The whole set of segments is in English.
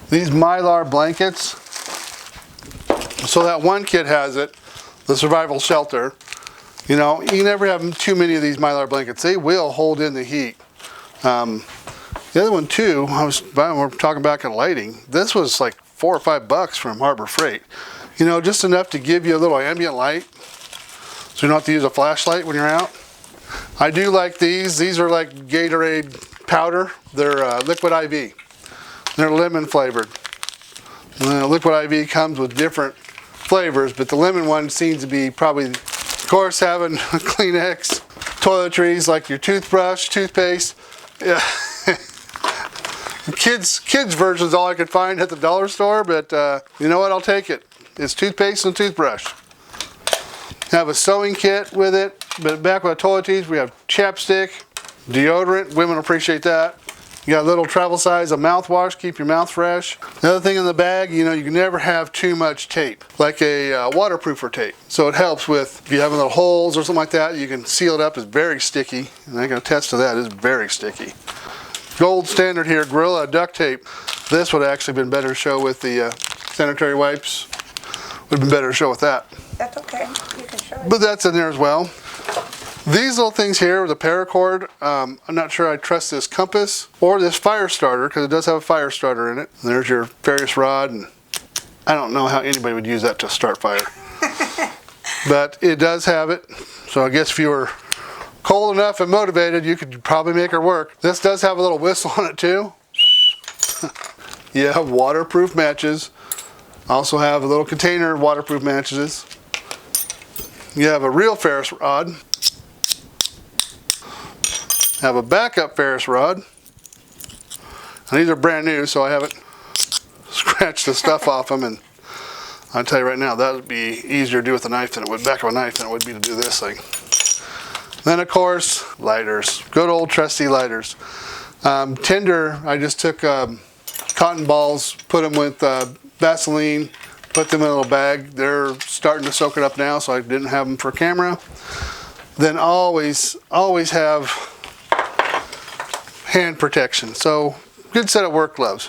these Mylar blankets. So that one kid has it, the survival shelter. You know, you never have too many of these Mylar blankets. They will hold in the heat. The other one too, we're talking back at lighting. This was like $4 or $5 from Harbor Freight. You know, just enough to give you a little ambient light, so you don't have to use a flashlight when you're out. I do like these. These are like Gatorade powder. They're liquid IV. They're lemon flavored. Liquid IV comes with different flavors, but the lemon one seems to be probably, of course, having Kleenex, toiletries like your toothbrush, toothpaste. Yeah. Kids version is all I could find at the dollar store, but you know what? I'll take it. It's toothpaste and toothbrush. Have a sewing kit with it, but back with the toiletries, we have chapstick, deodorant. Women appreciate that. You got a little travel size of mouthwash, keep your mouth fresh. The other thing in the bag, you know, you can never have too much tape, like a waterproofer tape. So it helps with, if you have little holes or something like that, you can seal it up. It's very sticky, and I can attest to that. It's very sticky. Gold standard here, Gorilla duct tape. This would have actually been better to show with the sanitary wipes. Would have been better to show with that. That's okay. You can show it. But that's in there as well. These little things here, the paracord, I'm not sure I trust this compass or this fire starter, because it does have a fire starter in it. And there's your Ferris rod, and I don't know how anybody would use that to start fire. But it does have it, so I guess if you were cold enough and motivated, you could probably make her work. This does have a little whistle on it too. You have waterproof matches. Also have a little container of waterproof matches. You have a real Ferris rod. Have a backup Ferris rod. And these are brand new, so I haven't scratched the stuff off them. And I'll tell you right now, that would be easier to do with a knife than it would, back of a knife, than it would be to do this thing. Then of course, lighters. Good old trusty lighters. Tinder, I just took cotton balls, put them with Vaseline, put them in a little bag. They're starting to soak it up now, so I didn't have them for camera. Then always have hand protection. So good set of work gloves.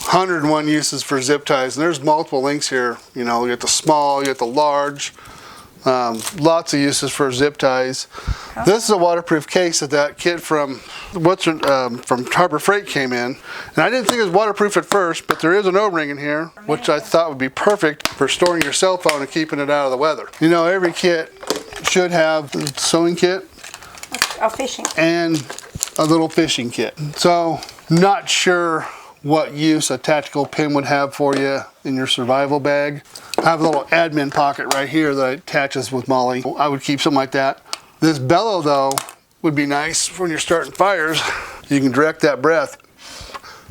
101 uses for zip ties, and there's multiple links here. You know, you get the small, you get the large. Lots of uses for zip ties. This is a waterproof case that kit from Harbor Freight came in, and I didn't think it was waterproof at first, but there is an O-ring in here, which I thought would be perfect for storing your cell phone and keeping it out of the weather. You know, every kit should have the sewing kit, a fishing and a little fishing kit. So, not sure what use a tactical pin would have for you in your survival bag. I have a little admin pocket right here that attaches with Molly. I would keep something like that. This bellow though would be nice when you're starting fires. You can direct that breath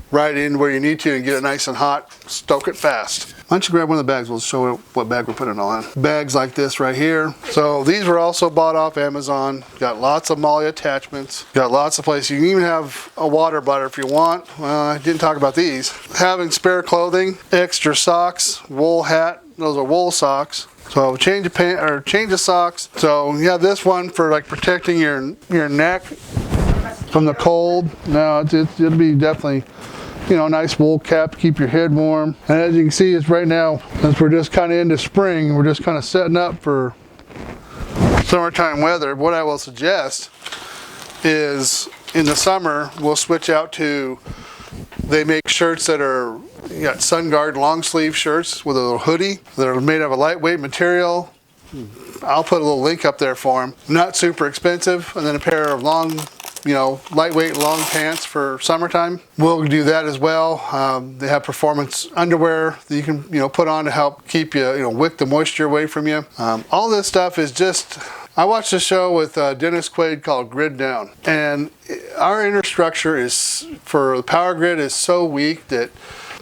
right in where you need to and get it nice and hot, stoke it fast. Why don't you grab one of the bags, we'll show you what bag we're putting it all in. Bags like this right here. So these were also bought off Amazon. Got lots of Molly attachments. Got lots of places. You can even have a water bladder if you want. Well, I didn't talk about these. Having spare clothing, extra socks, wool hat. Those are wool socks. So change of pant or change of socks. So you have this one for like protecting your neck from the cold. No, it'll be definitely, you know, nice wool cap to keep your head warm. And as you can see, it's right now, as we're just kind of into spring, we're just kind of setting up for summertime weather. What I will suggest is in the summer, we'll switch out to, they make shirts that are, you got sun guard long sleeve shirts with a little hoodie that are made of a lightweight material. I'll put a little link up there for them. Not super expensive. And then a pair of long, you know, lightweight long pants for summertime. We'll do that as well. They have performance underwear that you can, you know, put on to help keep you, you know, wick the moisture away from you. All this stuff is just, I watched a show with Dennis Quaid called Grid Down, and our infrastructure is, for the power grid, is so weak that,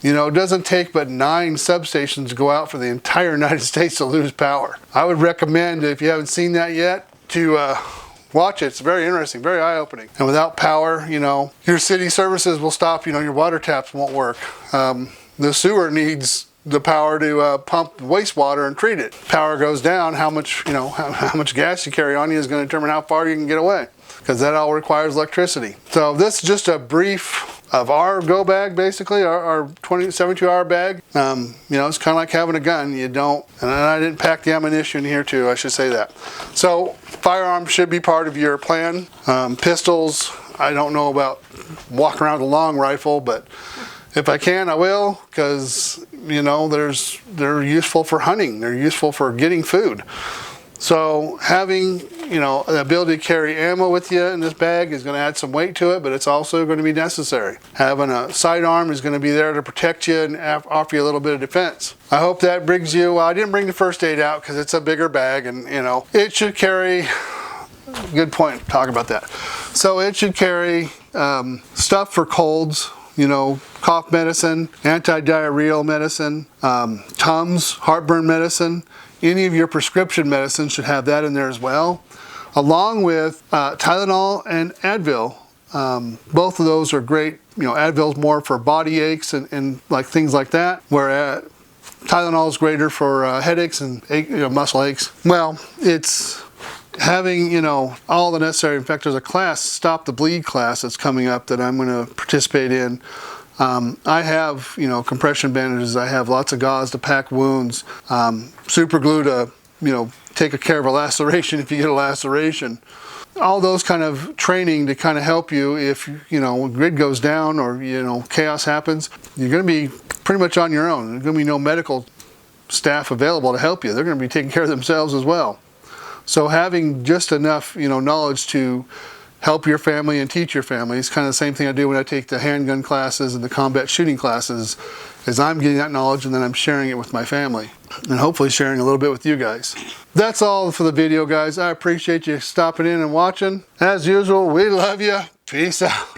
you know, it doesn't take but 9 substations to go out for the entire United States to lose power. I would recommend, if you haven't seen that yet, to watch it. It's very interesting, very eye-opening. And without power, you know, your city services will stop, you know, your water taps won't work. The sewer needs the power to pump wastewater and treat it. Power goes down, how much gas you carry on you is going to determine how far you can get away, because that all requires electricity. So this is just a brief of our go bag, basically, our 72-hour bag. It's kind of like having a gun. You don't, and I didn't pack the ammunition here too, I should say that. So firearms should be part of your plan. Pistols, I don't know about walking around with a long rifle, but if I can, I will, because, they're useful for hunting. They're useful for getting food. So having, the ability to carry ammo with you in this bag is going to add some weight to it, but it's also going to be necessary. Having a sidearm is going to be there to protect you and offer you a little bit of defense. I hope that brings you, well, I didn't bring the first aid out because it's a bigger bag, and, it should carry, good point, talk about that. So it should carry stuff for colds, cough medicine, anti-diarrheal medicine, Tums, heartburn medicine. Any of your prescription medicines should have that in there as well, along with Tylenol and Advil. Both of those are great. Advil's more for body aches and like things like that, where Tylenol is greater for headaches and muscle aches. Well, it's having all the necessary. In fact, there's a class, Stop the Bleed class, that's coming up that I'm going to participate in. I have, compression bandages. I have lots of gauze to pack wounds, super glue to, take care of a laceration if you get a laceration. All those kind of training to kind of help you if, when grid goes down or, chaos happens, you're going to be pretty much on your own. There's going to be no medical staff available to help you. They're going to be taking care of themselves as well. So having just enough, knowledge to help your family and teach your family. It's kind of the same thing I do when I take the handgun classes and the combat shooting classes, is I'm getting that knowledge and then I'm sharing it with my family and hopefully sharing a little bit with you guys. That's all for the video, guys. I appreciate you stopping in and watching. As usual, we love you. Peace out.